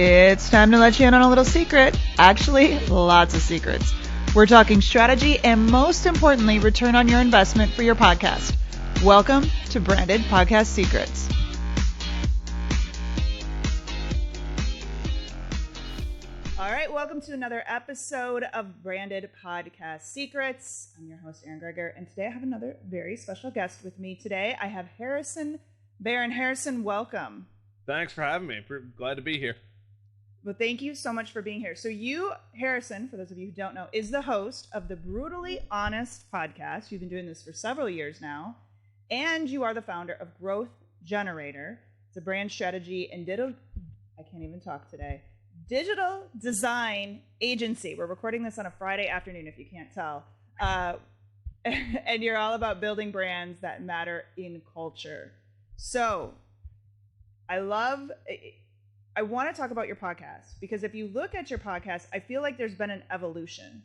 It's time to let you in on a little secret. Actually, lots of secrets. We're talking strategy and, most importantly, return on your investment for your podcast. Welcome to Branded Podcast Secrets. All right, welcome to another episode of Branded Podcast Secrets. I'm your host, Erin Greger, and today I have another very special guest with me today. I have Harrison Barron. Harrison, welcome. Thanks for having me. Glad to be here. Well, thank you so much for being here. So you, Harrison, for those of you who don't know, is the host of the Brutally Honest podcast. You've been doing this for several years now. And you are the founder of Growth Generator. It's a brand strategy and digital design agency. We're recording this on a Friday afternoon, if you can't tell. And you're all about building brands that matter in culture. So I want to talk about your podcast, because if you look at your podcast, I feel like there's been an evolution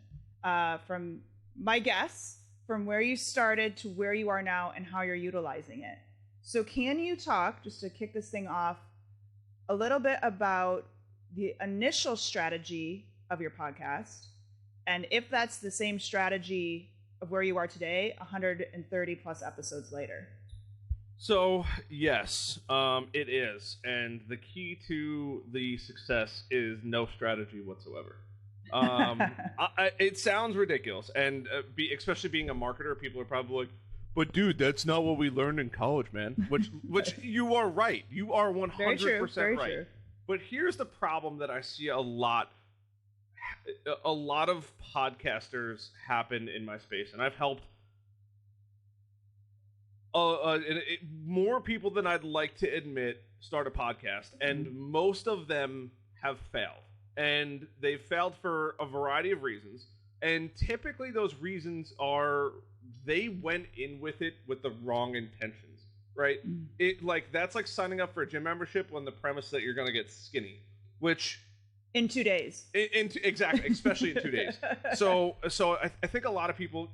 from my guess, from where you started to where you are now and how you're utilizing it. So can you talk, just to kick this thing off, a little bit about the initial strategy of your podcast, and if that's the same strategy of where you are today, 130 plus episodes later? So, yes, it is. And the key to the success is no strategy whatsoever. It sounds ridiculous. And especially being a marketer, people are probably like, but dude, that's not what we learned in college, man. Which you are right. You are 100% right. True. But here's the problem that I see a lot of podcasters happen in my space. And I've helped more people than I'd like to admit start a podcast, and most of them have failed, and they've failed for a variety of reasons, and typically those reasons are they went in with it with the wrong intentions, right? That's like signing up for a gym membership on the premise that you're going to get skinny, which in 2 days. Exactly, especially in 2 days. So I think a lot of people,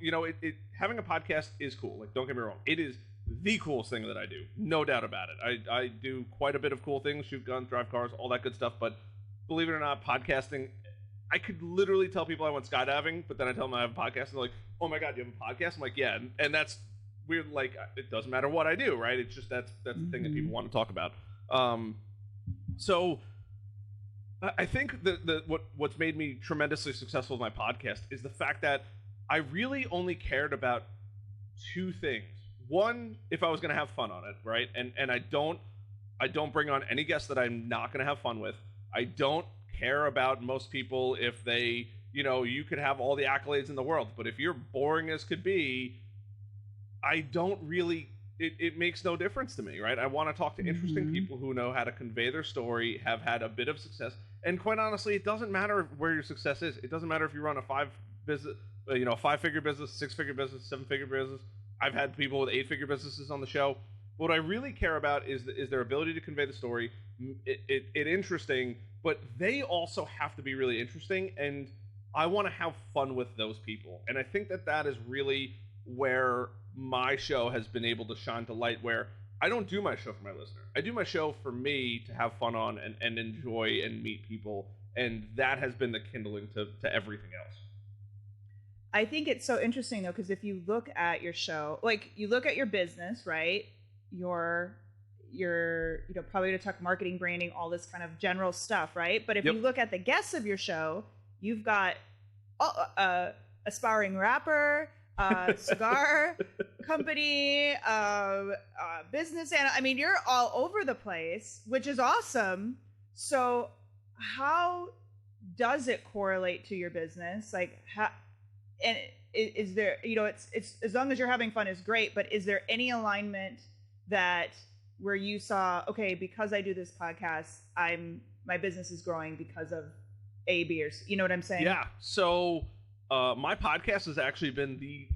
having a podcast is cool. Like, don't get me wrong, it is the coolest thing that I do, no doubt about it. I do quite a bit of cool things, shoot guns, drive cars, all that good stuff. But believe it or not, podcasting, I could literally tell people I went skydiving, but then I tell them I have a podcast, and they're like, "Oh my god, you have a podcast?" I'm like, "Yeah," and that's weird. Like, it doesn't matter what I do, right? It's just that's the thing that people want to talk about. So I think what's made me tremendously successful with my podcast is the fact that I really only cared about two things. One, if I was going to have fun on it, right? And I don't bring on any guests that I'm not going to have fun with. I don't care about most people if they, you could have all the accolades in the world, but if you're boring as could be, I don't really, it makes no difference to me, right? I want to talk to interesting people who know how to convey their story, have had a bit of success. And quite honestly, it doesn't matter where your success is. It doesn't matter if you run a five-figure business, six-figure business, seven-figure business. I've had people with 8-figure businesses on the show. What I really care about is their ability to convey the story, it interesting, but they also have to be really interesting, and I want to have fun with those people. And I think that is really where my show has been able to shine to light, where I don't do my show for my listener. I do my show for me to have fun on and enjoy and meet people, and that has been the kindling to everything else. I think it's so interesting, though, because if you look at your show, like you look at your business, right? You're probably going to talk marketing, branding, all this kind of general stuff, right? But if you look at the guests of your show, you've got aspiring rapper, cigar company, business, and I mean, you're all over the place, which is awesome. So how does it correlate to your business? Like, and is there, it's as long as you're having fun is great, but is there any alignment that where you saw, okay, because I do this podcast, my business is growing because of A, B, or C, you know what I'm saying? Yeah. So my podcast has actually been the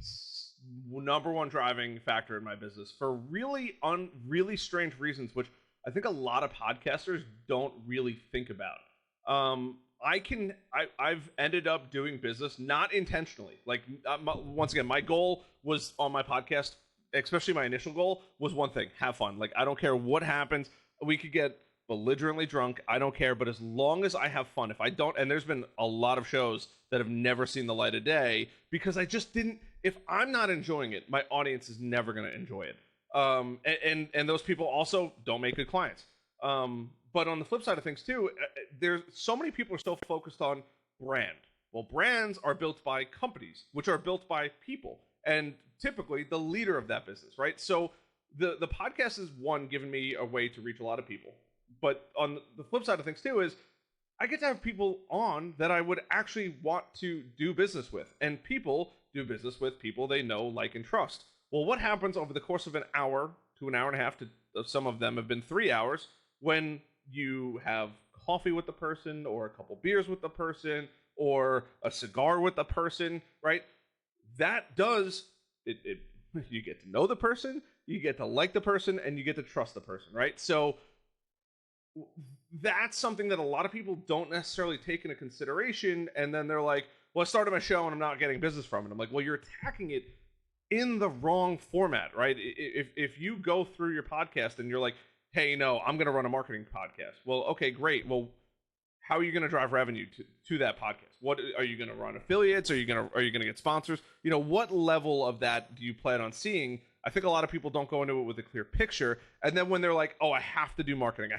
number one driving factor in my business for really strange reasons, which I think a lot of podcasters don't really think about. I've ended up doing business not intentionally. Like, once again, my goal was on my podcast, especially my initial goal was one thing: have fun. Like, I don't care what happens. We could get belligerently drunk. I don't care. But as long as I have fun, if I don't, and there's been a lot of shows that have never seen the light of day because I just didn't. If I'm not enjoying it, my audience is never going to enjoy it. And those people also don't make good clients. But on the flip side of things too, there's so many people are still focused on brand. Well, brands are built by companies, which are built by people, and typically the leader of that business, right? So the podcast is one giving me a way to reach a lot of people. But on the flip side of things too is I get to have people on that I would actually want to do business with, and people do business with people they know, like, and trust. Well, what happens over the course of an hour to an hour and a half, to some of them have been 3 hours, when you have coffee with the person or a couple beers with the person or a cigar with the person, right? That does it. You get to know the person, you get to like the person, and you get to trust the person, right? So that's something that a lot of people don't necessarily take into consideration, and then they're like, well, I started my show and I'm not getting business from it. I'm like, well, you're attacking it in the wrong format, right? If you go through your podcast and you're like, hey, no, I'm going to run a marketing podcast. Well, okay, great. Well, how are you going to drive revenue to that podcast? What are you going to run affiliates? Are you going to get sponsors? You know, what level of that do you plan on seeing? I think a lot of people don't go into it with a clear picture. And then when they're like, oh, I have to do marketing,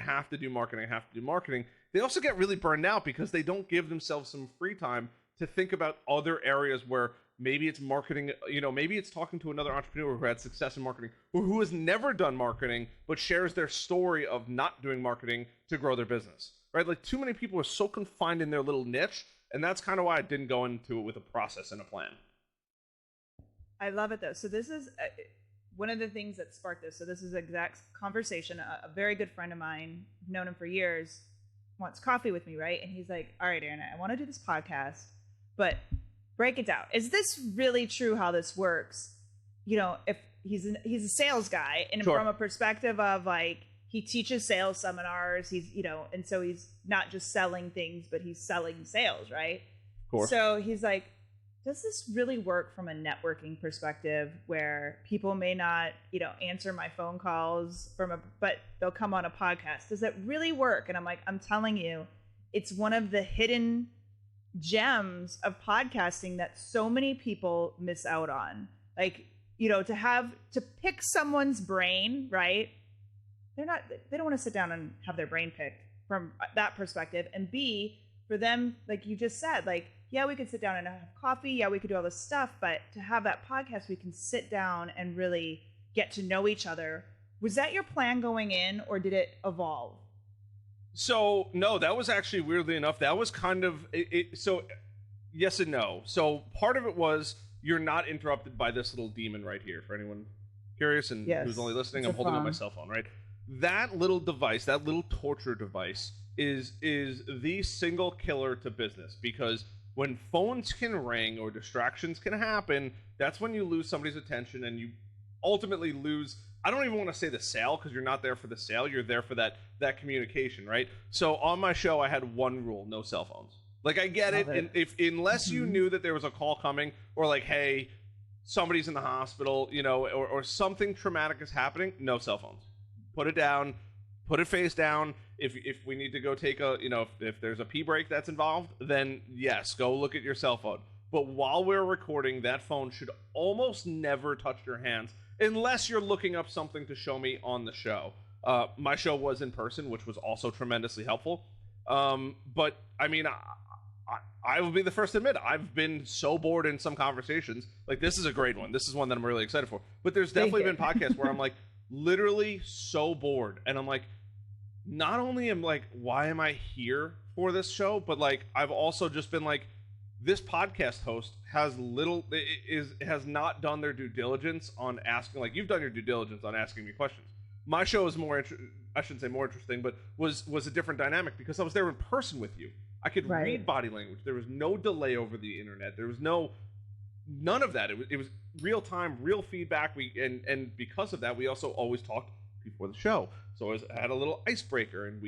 they also get really burned out because they don't give themselves some free time to think about other areas where maybe it's marketing, you know, maybe it's talking to another entrepreneur who had success in marketing or who has never done marketing but shares their story of not doing marketing to grow their business, right? Like, too many people are so confined in their little niche, and that's kind of why I didn't go into it with a process and a plan. I love it, though. So this is one of the things that sparked this. So this is an exact conversation. A very good friend of mine, I've known him for years, wants coffee with me, right? And he's like, all right, Anna, I want to do this podcast, but break it down. Is this really true how this works? You know, if he's a sales guy, and Sure. from a perspective of, like, he teaches sales seminars, he's, you know, and so he's not just selling things, but he's selling sales, right? Of course. So he's like, does this really work from a networking perspective where people may not, you know, answer my phone calls but they'll come on a podcast? Does it really work? And I'm like, I'm telling you, it's one of the hidden gems of podcasting that so many people miss out on. Like, you know, to pick someone's brain, right? They don't want to sit down and have their brain picked from that perspective. And B, for them, like you just said, like, yeah, we could sit down and have coffee. Yeah, we could do all this stuff. But to have that podcast, we can sit down and really get to know each other. Was that your plan going in, or did it evolve? So, no, that was actually, weirdly enough, that was kind of it. So, yes and no. So, part of it was you're not interrupted by this little demon right here. For anyone curious and Yes, who's only listening, it's I'm a holding up phone. my cell phone, right? That little device, that little torture device, is the single killer to business, because when phones can ring or distractions can happen, that's when you lose somebody's attention, and you ultimately lose. I don't even want to say the sale, because you're not there for the sale. You're there for that communication, right? So on my show, I had one rule: no cell phones. Like, I get it. Love it. And unless you knew that there was a call coming, or like, hey, somebody's in the hospital, you know, or something traumatic is happening, no cell phones. Put it down. Put it face down. If we need to go take a, you know, if there's a pee break that's involved, then yes, go look at your cell phone. But while we're recording, that phone should almost never touch your hands, unless you're looking up something to show me on the show. My show was in person, which was also tremendously helpful. But I mean, I will be the first to admit, I've been so bored in some conversations. Like, this is a great one. This is one that I'm really excited for. But there's definitely been podcasts where I'm like, literally so bored, and I'm like, not only am like, why am I here for this show, but like, I've also just been like, this podcast host has not done their due diligence on asking, like, you've done your due diligence on asking me questions. My show is I shouldn't say more interesting, but was a different dynamic, because I was there in person with you. I could Right. read body language. There was no delay over the internet. There was none of that. It was real time, real feedback. And because of that, we also always talked before the show. So I had a little icebreaker, and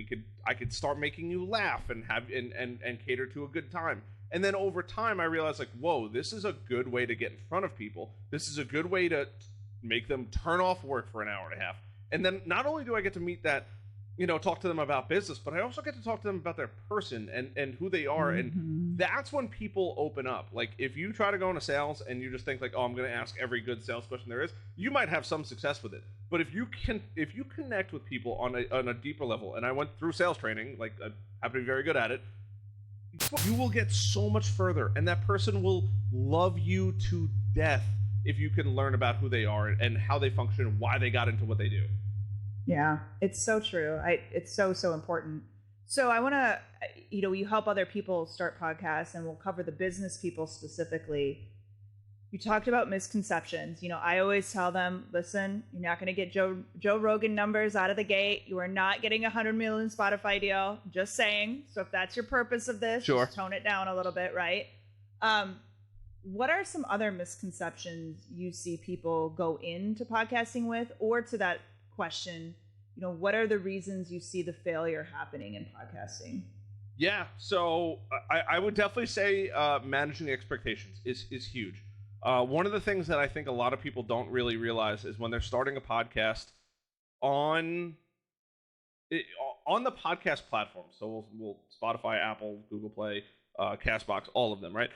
I could start making you laugh and have and cater to a good time. And then over time, I realized, like, whoa, this is a good way to get in front of people. This is a good way to make them turn off work for an hour and a half. And then not only do I get to meet that talk to them about business, but I also get to talk to them about their person and who they are. And that's when people open up. Like, if you try to go into sales and you just think like, oh, I'm going to ask every good sales question there is, you might have some success with it. But if you connect with people on a deeper level, and I went through sales training, like I happen to be very good at it, you will get so much further, and that person will love you to death if you can learn about who they are and how they function and why they got into what they do. Yeah, it's so true. It's so important. So I want to, you help other people start podcasts, and we'll cover the business people specifically. You talked about misconceptions. I always tell them, listen, you're not going to get Joe Rogan numbers out of the gate. You are not getting a 100 million Spotify deal. Just saying. So if that's your purpose of this, sure, just tone it down a little bit, right? What are some other misconceptions you see people go into podcasting with, or to that question, what are the reasons you see the failure happening in podcasting? Yeah, so I would definitely say managing expectations is huge. One of the things that I think a lot of people don't really realize is when they're starting a podcast on the podcast platform. So we'll Spotify, Apple, Google Play, Castbox, all of them, right?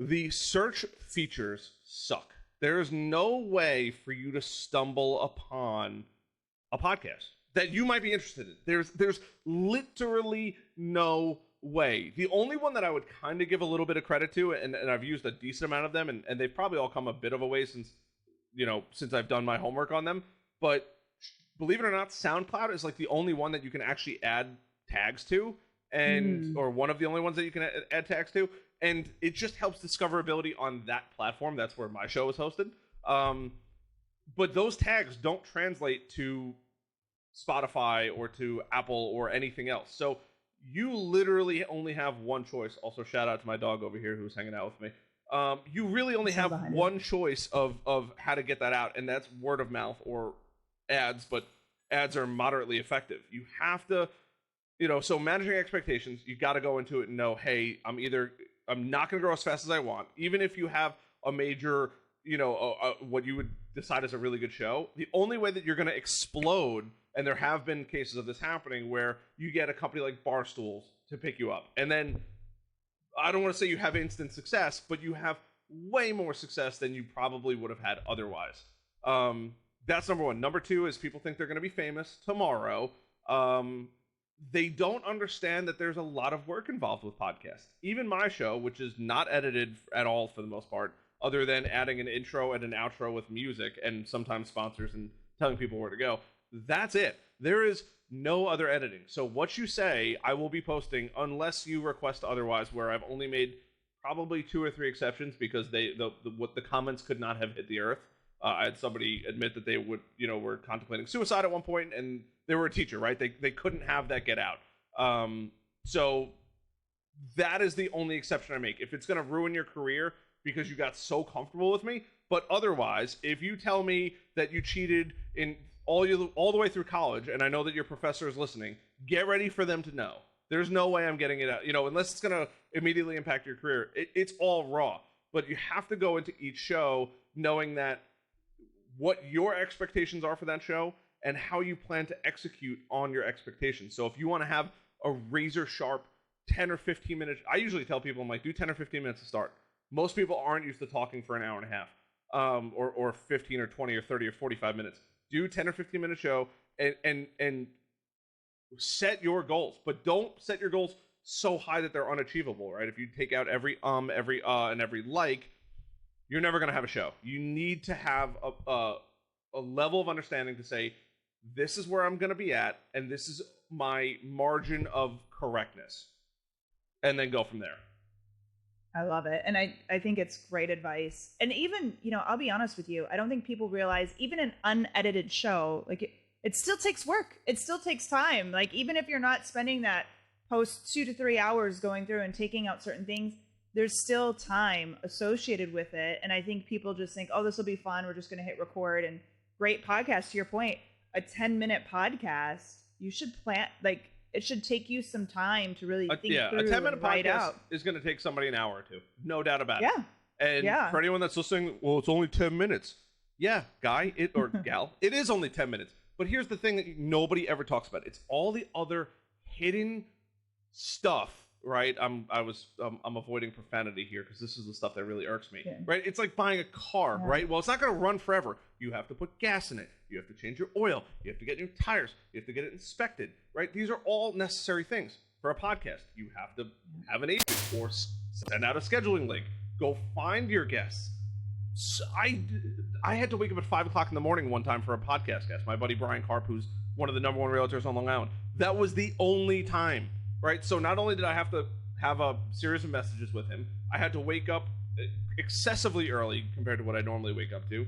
The search features suck. There is no way for you to stumble upon a podcast that you might be interested in. There's literally no way. The only one that I would kind of give a little bit of credit to, and I've used a decent amount of them, and they've probably all come a bit of a way since I've done my homework on them. But believe it or not, SoundCloud is like the only one that you can actually add tags to, or one of the only ones that you can add tags to, and it just helps discoverability on that platform. That's where my show is hosted. But those tags don't translate to Spotify or to Apple or anything else. So you literally only have one choice. Also, shout out to my dog over here who's hanging out with me. You really only have one choice of how to get that out, and that's word of mouth or ads, but ads are moderately effective. You have to, so managing expectations, you got to go into it and know, hey, I'm not going to grow as fast as I want. Even if you have a major, what you would decide is a really good show, the only way that you're going to explode, and there have been cases of this happening where you get a company like Barstools to pick you up. And then, I don't want to say you have instant success, but you have way more success than you probably would have had otherwise. That's number one. Number two is people think they're going to be famous tomorrow. They don't understand that there's a lot of work involved with podcasts. Even my show, which is not edited at all for the most part, other than adding an intro and an outro with music and sometimes sponsors and telling people where to go. That's it. There is no other editing. So what you say, I will be posting unless you request otherwise, where I've only made probably 2 or 3 exceptions because the comments could not have hit the earth. I had somebody admit that they were contemplating suicide at one point, and they were a teacher, right? They couldn't have that get out. So that is the only exception I make. If it's going to ruin your career because you got so comfortable with me, but otherwise, if you tell me that you cheated in all the way through college, and I know that your professor is listening, get ready for them to know. There's no way I'm getting it out, unless it's going to immediately impact your career. It's all raw, but you have to go into each show knowing that what your expectations are for that show and how you plan to execute on your expectations. So if you want to have a razor sharp 10 or 15 minutes, I usually tell people, I'm like, do 10 or 15 minutes to start. Most people aren't used to talking for an hour and a half, or 15 or 20 or 30 or 45 minutes. Do 10 or 15 minute show and set your goals, but don't set your goals so high that they're unachievable, right? If you take out every and every like, you're never going to have a show. You need to have a level of understanding to say, this is where I'm going to be at, and this is my margin of correctness, and then go from there. I love it. And I think it's great advice. And even, I'll be honest with you, I don't think people realize even an unedited show, like it still takes work. It still takes time. Like, even if you're not spending that post 2 to 3 hours going through and taking out certain things, there's still time associated with it. And I think people just think, oh, this will be fun. We're just going to hit record. And great podcast, to your point, a 10-minute podcast, you should plan, like, it should take you some time to really think through. A 10-minute podcast is going to take somebody an hour or two. No doubt about it. And for anyone that's listening, well, it's only 10 minutes. Yeah, guy, or gal, it is only 10 minutes. But here's the thing that nobody ever talks about. It's all the other hidden stuff, right? I'm avoiding profanity here because this is the stuff that really irks me, right? It's like buying a car, right? Well, it's not going to run forever. You have to put gas in it. You have to change your oil. You have to get new tires. You have to get it inspected, right? These are all necessary things for a podcast. You have to have an agent or send out a scheduling link. Go find your guests. So I had to wake up at 5 o'clock in the morning one time for a podcast guest. My buddy Brian Karp, who's one of the number one realtors on Long Island. That was the only time, right? So not only did I have to have a series of messages with him, I had to wake up excessively early compared to what I normally wake up to,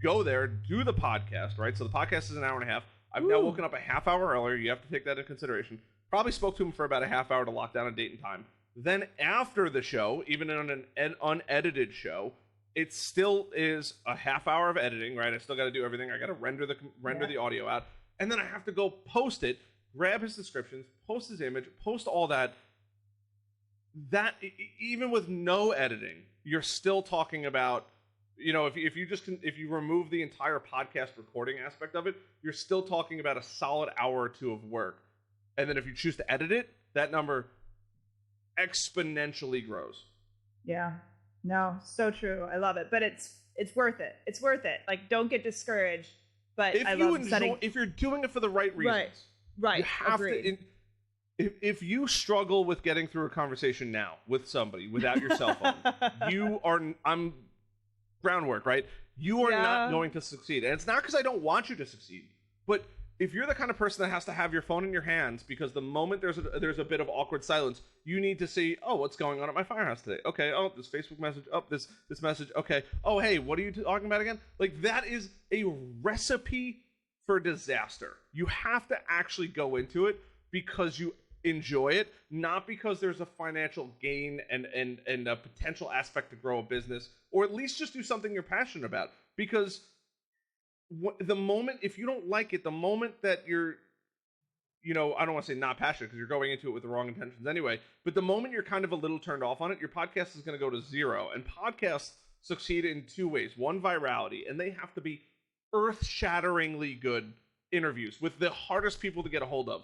go there, do the podcast, right? So the podcast is an hour and a half. I've now woken up a half hour earlier. You have to take that into consideration. Probably spoke to him for about a half hour to lock down a date and time. Then after the show, even on an unedited show, it still is a half hour of editing, right? I still got to do everything. I got to render the audio out, and then I have to go post it, grab his descriptions, post his image, post all that. That even with no editing, you're still talking about, you know, if you remove the entire podcast recording aspect of it, you're still talking about a solid hour or two of work, and then if you choose to edit it, that number exponentially grows. Yeah. No, so true. I love it. But it's worth it. It's worth it. Like, don't get discouraged. But if you're doing it for the right reasons. Right. You have to. If you struggle with getting through a conversation now with somebody without your cell phone, I'm groundwork, right? You are not going to succeed. And it's not because I don't want you to succeed, but if you're the kind of person that has to have your phone in your hands because the moment there's a bit of awkward silence, you need to see, oh, what's going on at my firehouse today? Okay, oh, this Facebook message, oh, this message, okay, oh, hey, what are you talking about again? Like, that is a recipe for disaster. You have to actually go into it because you enjoy it, not because there's a financial gain and a potential aspect to grow a business, or at least just do something you're passionate about. Because the moment, if you don't like it, the moment that you're, you know, I don't want to say not passionate because you're going into it with the wrong intentions anyway, but the moment you're kind of a little turned off on it, your podcast is going to go to zero. And podcasts succeed in two ways. One, virality, and they have to be earth-shatteringly good interviews with the hardest people to get a hold of.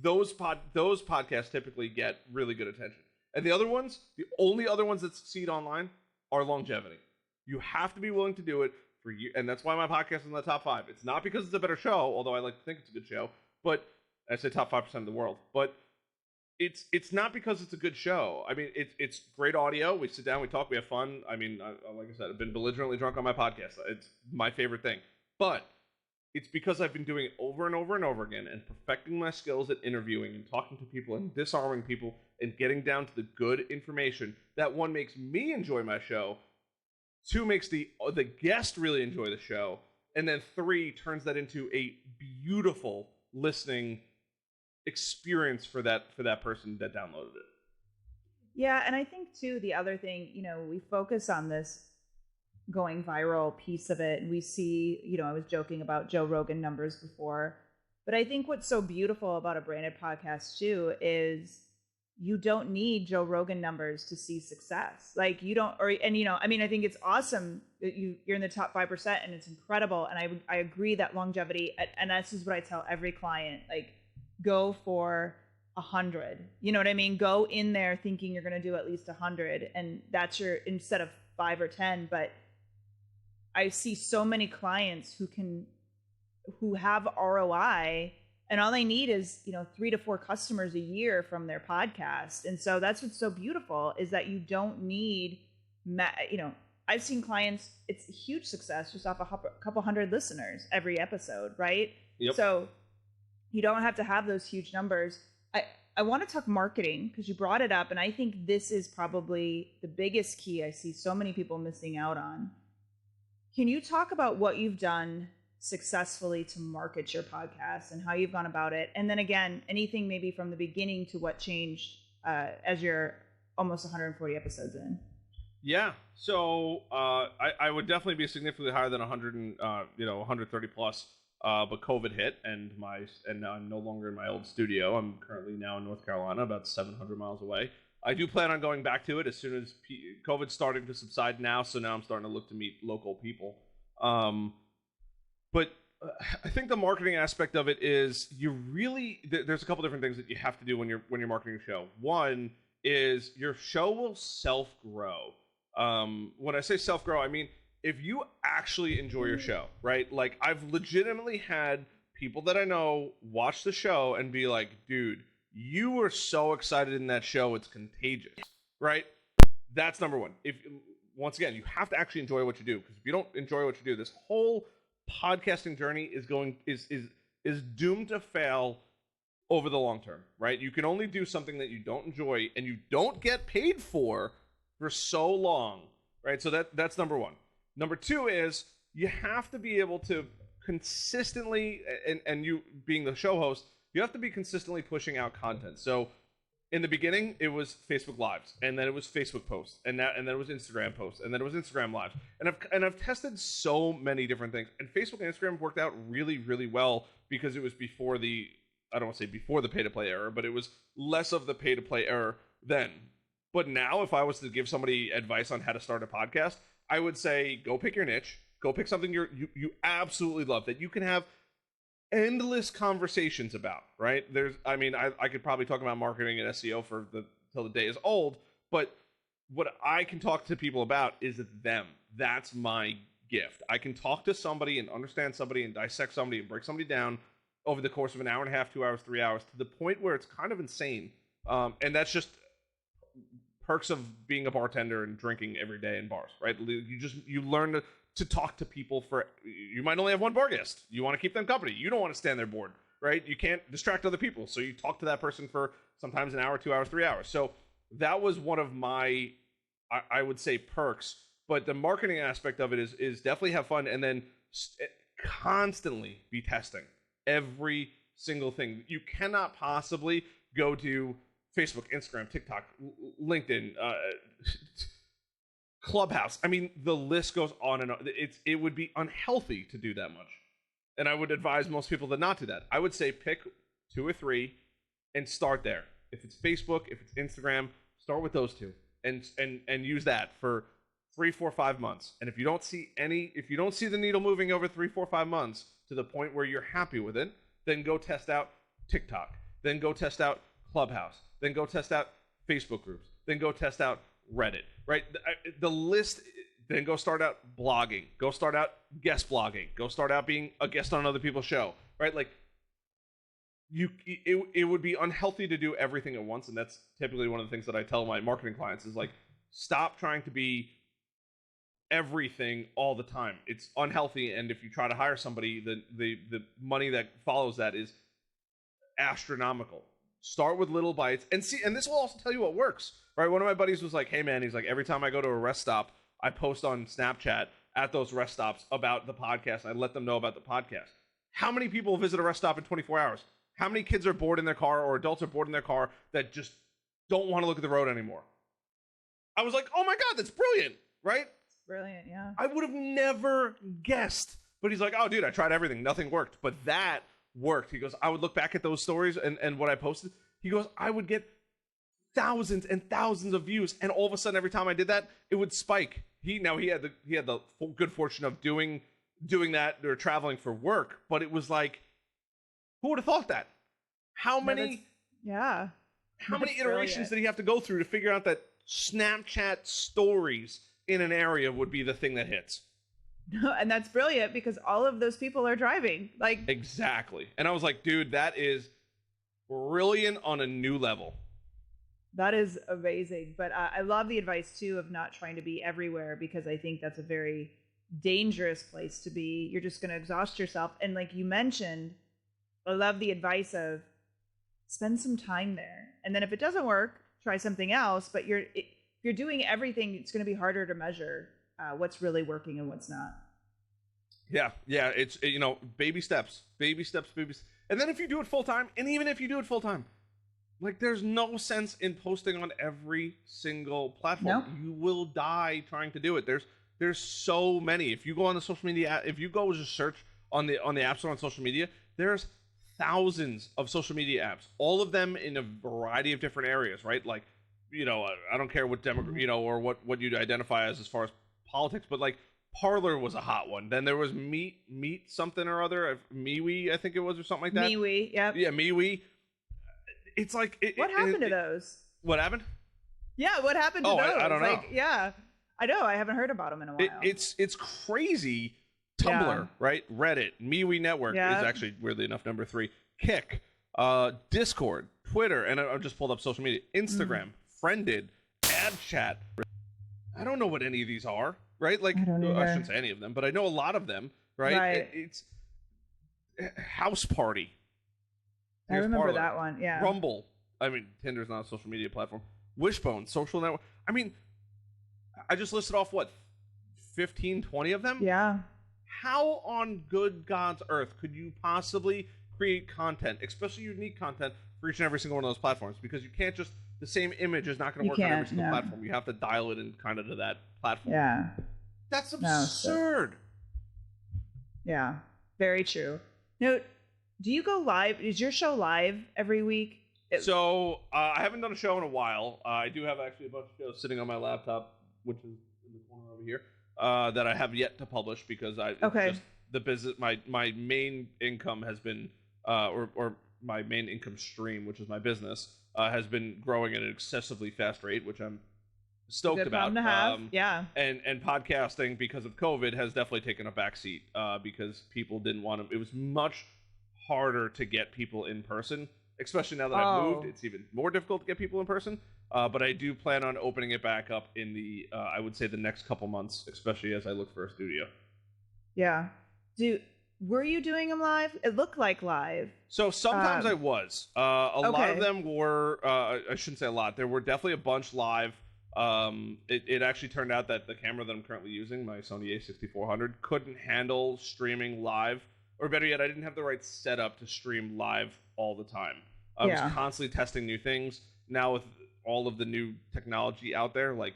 Those podcasts typically get really good attention. And the other ones, the only other ones that succeed online are longevity. You have to be willing to do it for you, and that's why my podcast is in the top 5. It's not because it's a better show, although I like to think it's a good show, but I say top 5% of the world. But it's not because it's a good show. I mean, it's great audio. We sit down, we talk, we have fun. I mean, like I said, I've been belligerently drunk on my podcast. It's my favorite thing. But it's because I've been doing it over and over and over again and perfecting my skills at interviewing and talking to people and disarming people and getting down to the good information that, one, makes me enjoy my show, 2, makes the guest really enjoy the show, and then 3, turns that into a beautiful listening experience for that person that downloaded it. Yeah, and I think too, the other thing, you know, we focus on this going viral piece of it, and we see, you know, I was joking about Joe Rogan numbers before, but I think what's so beautiful about a branded podcast too is you don't need Joe Rogan numbers to see success. Like, you don't, and you know, I mean, I think it's awesome that you're in the top 5%, and it's incredible. And I agree that longevity, and this is what I tell every client, like, go for 100. You know what I mean? Go in there thinking you're going to do at least 100, and that's your, instead of 5 or 10. But I see so many clients who have ROI, and all they need is, you know, 3 to 4 customers a year from their podcast. And so that's what's so beautiful, is that you don't need, you know, I've seen clients, it's a huge success just off a couple hundred listeners every episode, right? Yep. So you don't have to have those huge numbers. I want to talk marketing because you brought it up, and I think this is probably the biggest key I see so many people missing out on. Can you talk about what you've done successfully to market your podcast and how you've gone about it? And then again, anything maybe from the beginning to what changed as you're almost 140 episodes in. Yeah. So I would definitely be significantly higher than 100 and 130 plus. But COVID hit, and now I'm no longer in my old studio. I'm currently now in North Carolina, about 700 miles away. I do plan on going back to it as soon as COVID's starting to subside now. So now I'm starting to look to meet local people. But I think the marketing aspect of it is there's a couple different things that you have to do when you're marketing a show. One is your show will self-grow. When I say self-grow, I mean if you actually enjoy your show, right? Like I've legitimately had people that I know watch the show and be like, dude, you were so excited in that show, it's contagious, right? That's number one. Once again, you have to actually enjoy what you do, because if you don't enjoy what you do, this whole podcasting journey is doomed to fail over the long term, right? You can only do something that you don't enjoy and you don't get paid for so long, right? So that's number one. Number two is you have to be able to consistently, and you being the show host, you have to be consistently pushing out content. So in the beginning, it was Facebook Lives, and then it was Facebook posts, and then it was Instagram posts, and then it was Instagram Lives. And I've tested so many different things. And Facebook and Instagram worked out really, really well because it was before I don't want to say before the pay-to-play era, but it was less of the pay-to-play era then. But now, if I was to give somebody advice on how to start a podcast, I would say go pick your niche, go pick something you absolutely love, that you can have endless conversations about, right? I could probably talk about marketing and SEO till the day is old, but what I can talk to people about is them. That's my gift. I can talk to somebody and understand somebody and dissect somebody and break somebody down over the course of an hour and a half, 2 hours, 3 hours, to the point where it's kind of insane. And that's just perks of being a bartender and drinking every day in bars, right? You learn to talk to people you might only have one bar guest. You want to keep them company. You don't want to stand there bored, right? You can't distract other people. So you talk to that person for sometimes an hour, 2 hours, 3 hours. So that was one of my, I would say, perks. But the marketing aspect of it is definitely have fun, and then constantly be testing every single thing. You cannot possibly go to Facebook, Instagram, TikTok, LinkedIn, Clubhouse. I mean, the list goes on and on. It would be unhealthy to do that much. And I would advise most people to not do that. I would say pick 2 or 3 and start there. If it's Facebook, if it's Instagram, start with those 2 and use that for 3, 4, 5 months. And if you don't see the needle moving over 3, 4, 5 months to the point where you're happy with it, then go test out TikTok. Then go test out Clubhouse. Then go test out Facebook groups. Then go test out Reddit, right? The list, then go start out blogging. Go start out guest blogging. Go start out being a guest on other people's show, right? Like, it would be unhealthy to do everything at once, and that's typically one of the things that I tell my marketing clients is, like, stop trying to be everything all the time. It's unhealthy, and if you try to hire somebody, the money that follows that is astronomical. Start with little bites and see, and this will also tell you what works, right? One of my buddies was like, hey man, he's like, every time I go to a rest stop, I post on Snapchat at those rest stops about the podcast. I let them know about the podcast. How many people visit a rest stop in 24 hours? How many kids are bored in their car, or adults are bored in their car that just don't want to look at the road anymore? I was like, oh my God, that's brilliant, right? Brilliant, yeah. I would have never guessed. But he's like, oh dude, I tried everything. Nothing worked. But that worked. He goes, I would look back at those stories and what I posted. He goes, I would get thousands and thousands of views, and all of a sudden, every time I did that, it would spike. He had the good fortune of doing that or traveling for work, but it was like, who would have thought that? How many iterations did he have to go through to figure out that Snapchat stories in an area would be the thing that hits? And that's brilliant, because all of those people are driving. Like, exactly. And I was like, dude, that is brilliant on a new level. That is amazing. But I love the advice too of not trying to be everywhere, because I think that's a very dangerous place to be. You're just going to exhaust yourself. And like you mentioned, I love the advice of spend some time there, and then if it doesn't work, try something else. But if you're doing everything, it's going to be harder to measure what's really working and what's not. Yeah. It's, baby steps. And then if you do it full time, and even if you do it full time, like, there's no sense in posting on every single platform. Nope. You will die trying to do it. There's so many. If you go on the social media, if you go just search on the App Store on social media, there's thousands of social media apps, all of them in a variety of different areas, right? Like, I don't care what or what you identify as far as politics, but like Parlor was a hot one. Then there was Meet something or other, MeWe, I think it was, or something like that. MeWe, yep. Yeah, MeWe. It's like what happened to those? What happened? Yeah, what happened to those? I don't know. Like, yeah, I know. I haven't heard about them in a while. It's crazy. Tumblr, right? Reddit, MeWe Network is actually, weirdly enough, number 3. Kick, Discord, Twitter, and I just pulled up social media. Instagram, Friended, AdChat. I don't know what any of these are, right? Like, I shouldn't say any of them, but I know a lot of them, right? It's House Party. I remember that one, yeah. Rumble. I mean, Tinder's not a social media platform. Wishbone, social network. I mean, I just listed off, 15, 20 of them? Yeah. How on good God's earth could you possibly create content, especially unique content, for each and every single one of those platforms? Because you can't just, the same image is not going to work on every single platform. You have to dial it in kind of to that platform. Yeah. That's absurd. Yeah, very true. Now, do you go live? Is your show live every week? So I haven't done a show in a while. I do have actually a bunch of shows sitting on my laptop, which is in the corner over here, that I have yet to publish because just the business. My main income has been, or my main income stream, which is my business, has been growing at an excessively fast rate, which I'm stoked Good about. To have. Yeah. And podcasting, because of COVID, has definitely taken a backseat because people didn't want to. It was much harder to get people in person. Especially now that I've moved, it's even more difficult to get people in person. But I do plan on opening it back up in the, I would say, the next couple months, especially as I look for a studio. Yeah. Were you doing them live? It looked like live. So sometimes I was. A lot of them were, I shouldn't say a lot. There were definitely a bunch live. It actually turned out that the camera that I'm currently using, my Sony a6400, couldn't handle streaming live. Or better yet, I didn't have the right setup to stream live all the time. I was constantly testing new things. Now with all of the new technology out there, like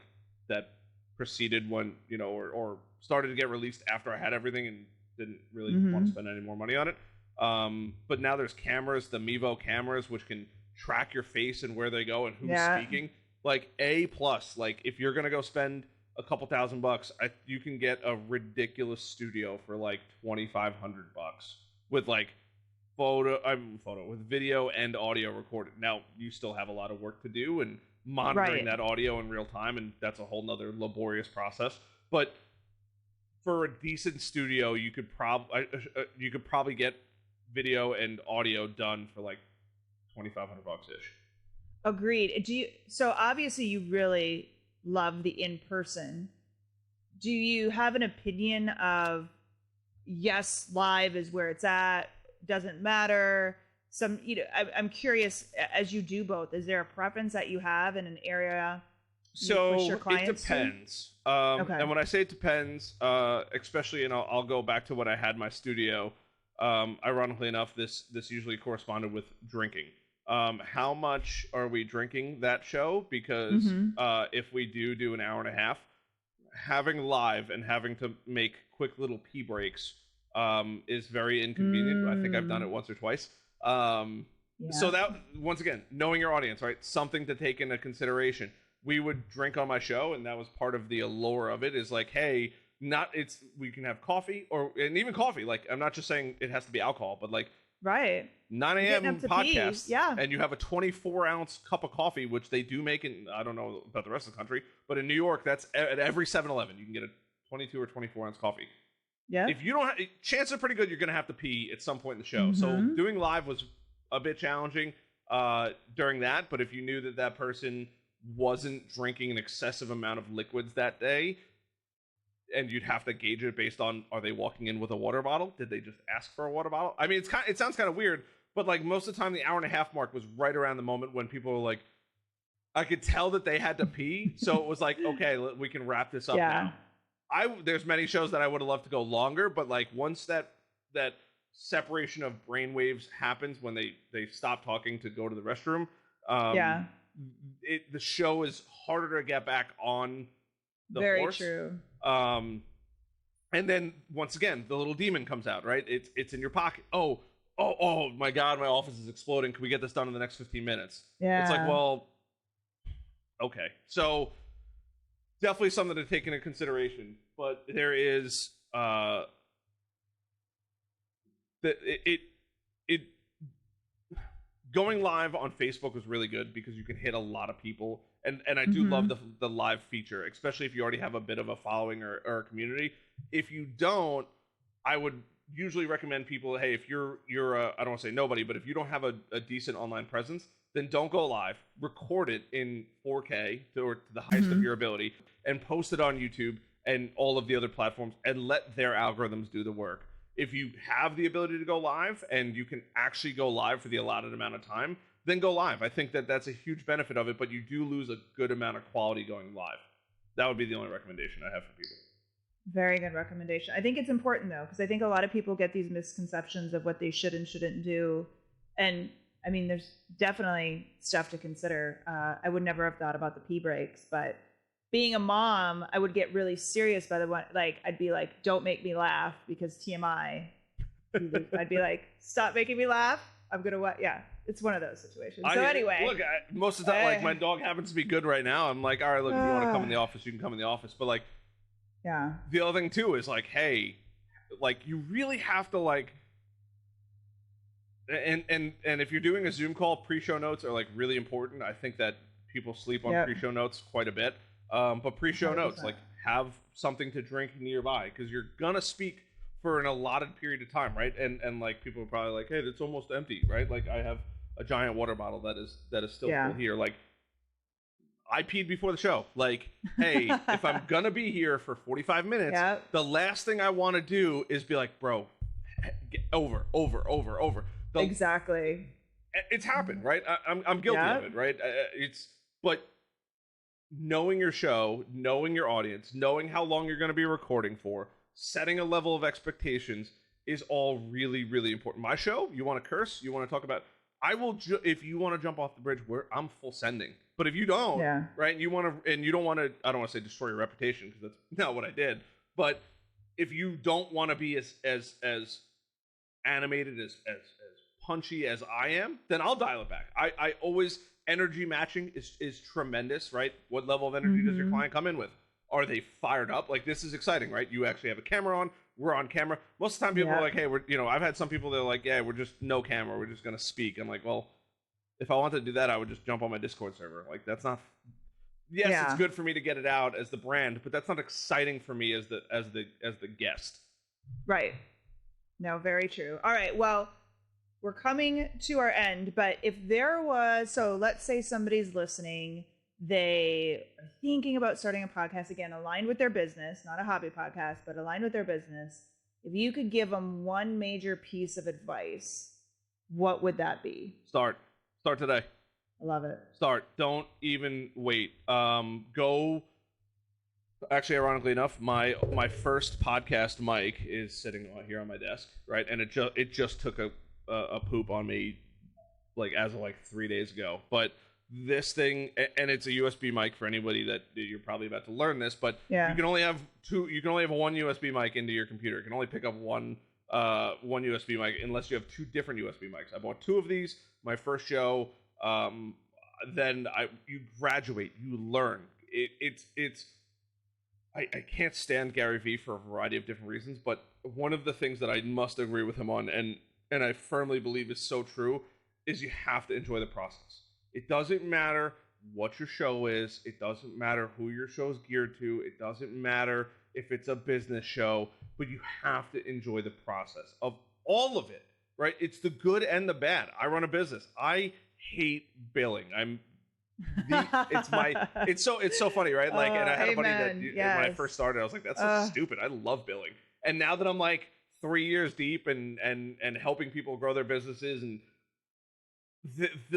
that preceded when, or started to get released after I had everything and didn't really want to spend any more money on it. But now there's cameras, the Mevo cameras, which can track your face and where they go and who's speaking. Like A+, like if you're going to go spend a couple $1,000, you can get a ridiculous studio for like $2,500 with like with video and audio recorded. Now you still have a lot of work to do and monitoring that audio in real time, and that's a whole nother laborious process. But for a decent studio, you could probably get video and audio done for like $2,500 ish. Agreed. So obviously you really love the in-person. Do you have an opinion of, yes, live is where it's at, doesn't matter? I'm curious, as you do both, is there a preference that you have in an area? So it depends. And when I say it depends, especially, and I'll go back to when I had my studio. Ironically enough, this usually corresponded with drinking. How much are we drinking that show? Because if we do an hour and a half, having live and having to make quick little pee breaks is very inconvenient. I think I've done it once or twice. So that, once again, knowing your audience, right? Something to take into consideration. We would drink on my show, and that was part of the allure of it, is like, hey, we can have coffee, and even coffee. Like, I'm not just saying it has to be alcohol, but like, 9 a.m. podcast, and you have a 24-ounce cup of coffee, which they do make in, I don't know about the rest of the country, but in New York, that's at every 7-Eleven. You can get a 22 or 24-ounce coffee. Yeah. If you don't, chances are pretty good you're going to have to pee at some point in the show. So doing live was a bit challenging during that, but if you knew that person wasn't drinking an excessive amount of liquids that day, and you'd have to gauge it based on, are they walking in with a water bottle? Did they just ask for a water bottle? I mean, it sounds kind of weird, but like most of the time, the hour and a half mark was right around the moment when people were like, I could tell that they had to pee. So it was like, okay, we can wrap this up now. There's many shows that I would have loved to go longer, but like once that separation of brainwaves happens when they stop talking to go to the restroom, the show is harder to get back on the horse. Very true. And then once again, the little demon comes out, right? It's in your pocket. Oh my God, my office is exploding. Can we get this done in the next 15 minutes? Yeah. It's like, well, okay. So definitely something to take into consideration. But there is it going live on Facebook was really good because you can hit a lot of people, and I do love the live feature, especially if you already have a bit of a following or a community. If you don't, I would usually recommend people, hey, if you're a, I don't want to say nobody, but if you don't have a decent online presence, then don't go live. Record it in 4K or to the highest of your ability, and post it on YouTube and all of the other platforms, and let their algorithms do the work. If you have the ability to go live and you can actually go live for the allotted amount of time, then go live. I think that that's a huge benefit of it, but you do lose a good amount of quality going live. That would be the only recommendation I have for people. Very good recommendation. I think it's important, though, because I think a lot of people get these misconceptions of what they should and shouldn't do. And I mean, there's definitely stuff to consider. I would never have thought about the pee breaks, but being a mom, I would get really serious by the one. Like, I'd be like, "Don't make me laugh," because TMI. I'd be like, "Stop making me laugh. I'm gonna what?" Yeah, it's one of those situations. So anyway, look, most of the time, like my dog happens to be good right now. I'm like, all right, look, if you want to come in the office, you can come in the office. But like, yeah, the other thing too is like, hey, like you really have to like. And if you're doing a Zoom call, pre-show notes are like really important. I think that people sleep on pre-show notes quite a bit. But pre-show 100%. Notes, like have something to drink nearby, because you're gonna speak for an allotted period of time, right? And like people are probably like, hey, it's almost empty, right? Like I have a giant water bottle that is still full here. Like I peed before the show. Like, hey, if I'm gonna be here for 45 minutes, the last thing I want to do is be like, bro, get over. Exactly. It's happened, right? I'm guilty of it, right? But knowing your show, knowing your audience, knowing how long you're going to be recording for, setting a level of expectations is all really, really important. My show, you want to curse, you want to talk about, I will. If you want to jump off the bridge, I'm full sending. But if you don't, right, and you don't want to, I don't want to say destroy your reputation, because that's not what I did. But if you don't want to be as animated, as punchy as I am, then I'll dial it back. I always, energy matching is tremendous, right? What level of energy does your client come in with? Are they fired up? Like, this is exciting, right? You actually have a camera on. We're on camera. Most of the time people are like, hey, I've had some people that are like, yeah, we're just no camera. We're just going to speak. I'm like, well, if I wanted to do that, I would just jump on my Discord server. Like, that's not, it's good for me to get it out as the brand, but that's not exciting for me as the guest. Right. No, very true. All right. Well, we're coming to our end, but if there was, so let's say somebody's listening, they are thinking about starting a podcast, again, aligned with their business, not a hobby podcast, but aligned with their business. If you could give them one major piece of advice, what would that be? Start today. I love it. Start. Don't even wait. Go. Actually, ironically enough, my first podcast mic is sitting here on my desk, right? And it just took a poop on me, like as of like 3 days ago. But this thing, and it's a USB mic for anybody that you're probably about to learn this, but you can only have one USB mic into your computer. It can only pick up one USB mic unless you have two different USB mics. I bought two of these. My first show, then you graduate, you learn. I can't stand Gary Vee for a variety of different reasons, but one of the things that I must agree with him on, and I firmly believe is so true, is you have to enjoy the process. It doesn't matter what your show is. It doesn't matter who your show is geared to. It doesn't matter if it's a business show, but you have to enjoy the process of all of it, right? It's the good and the bad. I run a business. I hate billing. It's so funny, right? Like, and I had a buddy that when I first started, I was like, that's so stupid. I love billing. And now that I'm like 3 years deep and helping people grow their businesses, and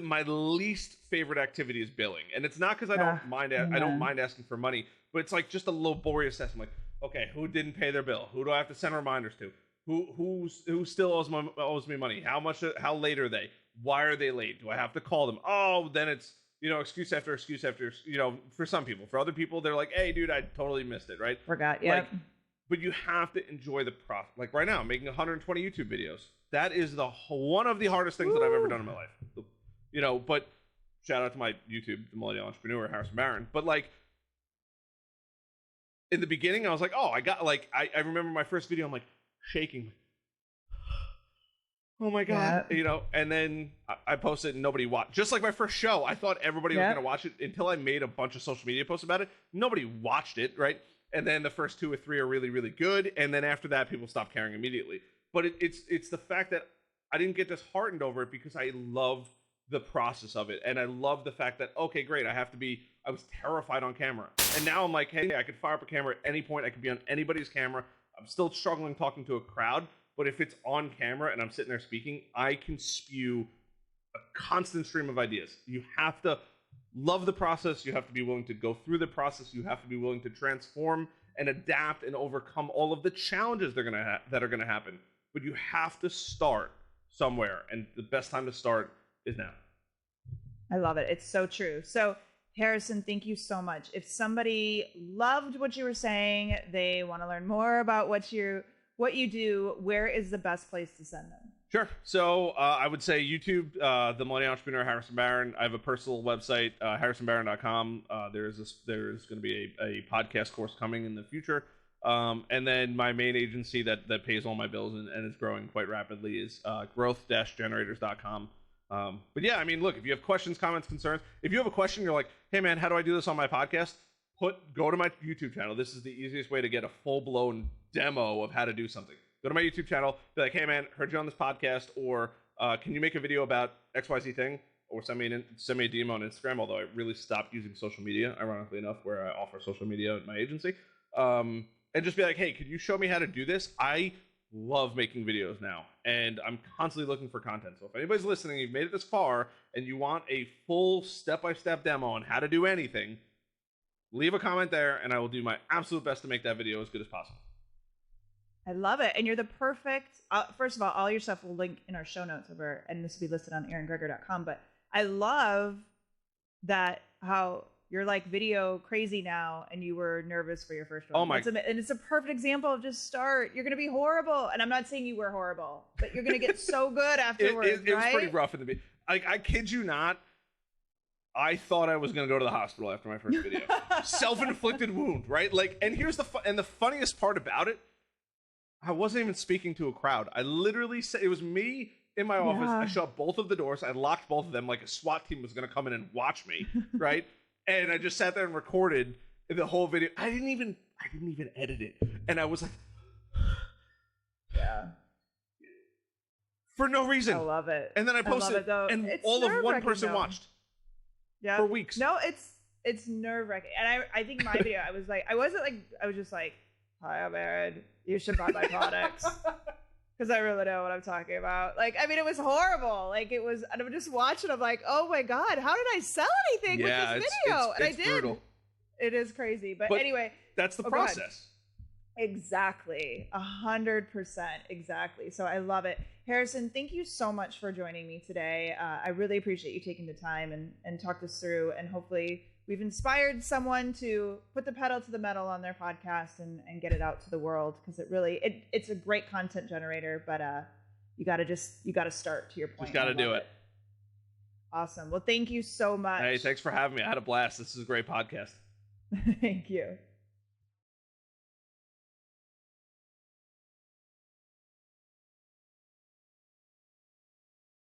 my least favorite activity is billing. And it's not because I don't mind asking for money, but it's like just a laborious test. I'm like, okay, who didn't pay their bill? Who do I have to send reminders to? Who still owes me money? How late are they? Why are they late? Do I have to call them? Oh, then it's excuse after excuse after, for some people. For other people, they're like, hey, dude, I totally missed it, right? Forgot, yeah. But you have to enjoy the process. Like right now, I'm making 120 YouTube videos. That is one of the hardest things that I've ever done in my life. But shout out to my YouTube, The Millennial Entrepreneur, Harrison Barron. But like, in the beginning, I was like, oh, I got like, I remember my first video, I'm like shaking. Oh my God, Yeah. you know, and then I posted and nobody watched. Just like my first show, I thought everybody was Yeah. going to watch it until I made a bunch of social media posts about it. Nobody watched it, right? And then the first 2 or 3 are really, really good. And then after that, people stop caring immediately. But it's the fact that I didn't get disheartened over it because I love the process of it. And I love the fact that, okay, great, I was terrified on camera. And now I'm like, hey, I could fire up a camera at any point. I could be on anybody's camera. I'm still struggling talking to a crowd. But if it's on camera and I'm sitting there speaking, I can spew a constant stream of ideas. You have to love the process. You have to be willing to go through the process. You have to be willing to transform and adapt and overcome all of the challenges that are going to happen. But you have to start somewhere, and the best time to start is now. I love it. It's so true. So, Harrison, thank you so much. If somebody loved what you were saying, they want to learn more about what you do, where is the best place to send them? Sure. So I would say YouTube, The Millennial Entrepreneur, Harrison Barron. I have a personal website, harrisonbarron.com. There's going to be a podcast course coming in the future. And then my main agency that pays all my bills and is growing quite rapidly is growth-generators.com. But yeah, I mean, look, if you have questions, comments, concerns, if you have a question, you're like, hey man, how do I do this on my podcast? Go to my YouTube channel. This is the easiest way to get a full-blown demo of how to do something. Go to my YouTube channel, be like, hey man, heard you on this podcast, or can you make a video about XYZ thing? Or send me a DM on Instagram, although I really stopped using social media, ironically enough, where I offer social media at my agency. And just be like, hey, could you show me how to do this? I love making videos now, and I'm constantly looking for content. So if anybody's listening, you've made it this far, and you want a full step-by-step demo on how to do anything, leave a comment there, and I will do my absolute best to make that video as good as possible. I love it. And you're the perfect, first of all your stuff will link in our show notes over, and this will be listed on AaronGregor.com. But I love that how you're like video crazy now, and you were nervous for your first one. Oh my! And it's a perfect example of just start. You're going to be horrible. And I'm not saying you were horrible, but you're going to get so good afterwards, it was pretty rough in the beginning. I kid you not. I thought I was going to go to the hospital after my first video. Self-inflicted wound, right? Like, and here's the funniest part about it. I wasn't even speaking to a crowd. I literally said, it was me in my office. I shut both of the doors. I locked both of them like a SWAT team was going to come in and watch me, right? And I just sat there and recorded the whole video. I didn't even edit it. And I was like, yeah, for no reason. I love it. And then I posted, and it's all of one person watched. Yeah, for weeks. No, it's nerve-wracking. And I think my video, I was just like, hi, I'm Aaron. You should buy my products. Because I really know what I'm talking about. Like, I mean, it was horrible. Like, it was, and I'm just watching. I'm like, oh my God, how did I sell anything with this video? And I did. Brutal. It is crazy. But anyway. That's the process. Exactly. 100%. Exactly. So I love it. Harrison, thank you so much for joining me today. I really appreciate you taking the time and talk us through, and hopefully we've inspired someone to put the pedal to the metal on their podcast and get it out to the world, because it's a great content generator, but you got to start, to your point. Just got to do it. Awesome. Well, thank you so much. Hey, thanks for having me. I had a blast. This is a great podcast. Thank you.